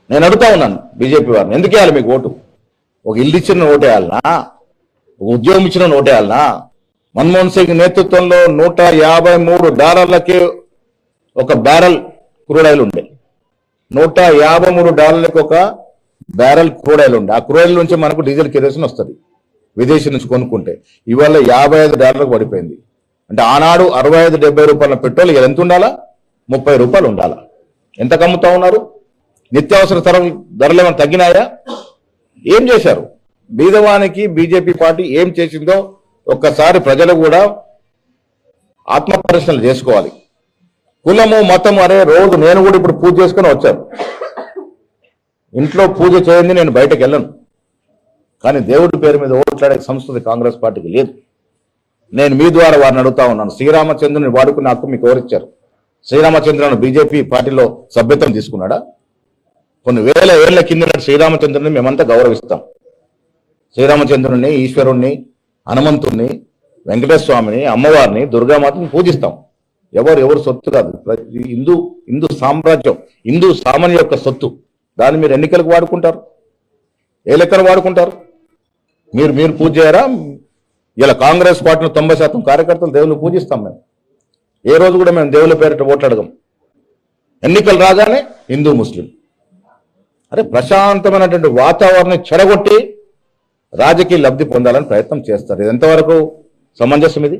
నేను అడుగుతా ఉన్నాను బీజేపీ వారిని, ఎందుకు వేయాలి మీకు ఓటు? ఒక ఇల్లు ఇచ్చిన ఓటేయాలనా? ఒక ఉద్యోగం ఇచ్చిన ఓటేయాలనా? మన్మోహన్ సింగ్ నేతృత్వంలో $153 ఒక బ్యారెల్ క్రూడ్ ఆయిల్ ఉండే, $153 ఒక బ్యారెల్ క్రూడ్ ఆయిల్ ఉండే. ఆ క్రూడ్ ఆయిల్ నుంచి మనకు డీజిల్ కిరోసిన్ వస్తుంది విదేశీ నుంచి కొనుక్కుంటే. ఇవాళ $55 పడిపోయింది. అంటే ఆనాడు 65-70 రూపాయల పెట్రోల్ ఎంత ఉండాలా? 30 రూపాయలు ఉండాలా? ఎంత కమ్ముతా ఉన్నారు? నిత్యావసర ధరలు ఏమైనా తగ్గినాయా? ఏం చేశారు? బీదవానికి బీజేపీ పార్టీ ఏం చేసిందో ఒక్కసారి ప్రజలు కూడా ఆత్మపరిశీలన చేసుకోవాలి. కులము మతము అరే రోజు నేను కూడా ఇప్పుడు పూజ చేసుకుని వచ్చాను. ఇంట్లో పూజ చేయండి, నేను బయటకు వెళ్ళను. కానీ దేవుడి పేరు మీద ఓట్లాడే సంస్కృతి కాంగ్రెస్ పార్టీకి లేదు. నేను మీ ద్వారా వారిని అడుగుతా ఉన్నాను, శ్రీరామచంద్రుని వాడుకున్న హక్కు మీకు ఎవరిచ్చారు? శ్రీరామచంద్రుని బీజేపీ పార్టీలో సభ్యత్వం తీసుకున్నాడా? కొన్ని వేల ఏళ్ల కింద శ్రీరామచంద్రుని మేమంతా గౌరవిస్తాం. శ్రీరామచంద్రుని, ఈశ్వరుణ్ణి, హనుమంతుణ్ణి, వెంకటేశ్వర స్వామిని, అమ్మవారిని, దుర్గామాతని పూజిస్తాం. ఎవరు సొత్తు కాదు. హిందూ సామ్రాజ్యం, హిందూ సామాన్య యొక్క సొత్తు. దాన్ని మీరు ఎన్నికలకు వాడుకుంటారు, ఏ లెక్కలు వాడుకుంటారు? మీరు పూజ చేయరా? ఇలా కాంగ్రెస్ పార్టీలో 90% కార్యకర్తలు దేవుళ్ళు పూజిస్తాం. మేము ఏ రోజు కూడా మేము దేవుళ్ళ పేరిట ఓట్లు అడగం. ఎన్నికలు రాగానే హిందూ ముస్లిం. అరే ప్రశాంతమైనటువంటి వాతావరణం చెడగొట్టి రాజకీయ లబ్ధి పొందాలని ప్రయత్నం చేస్తారు. ఇది ఎంతవరకు సమంజసం? ఇది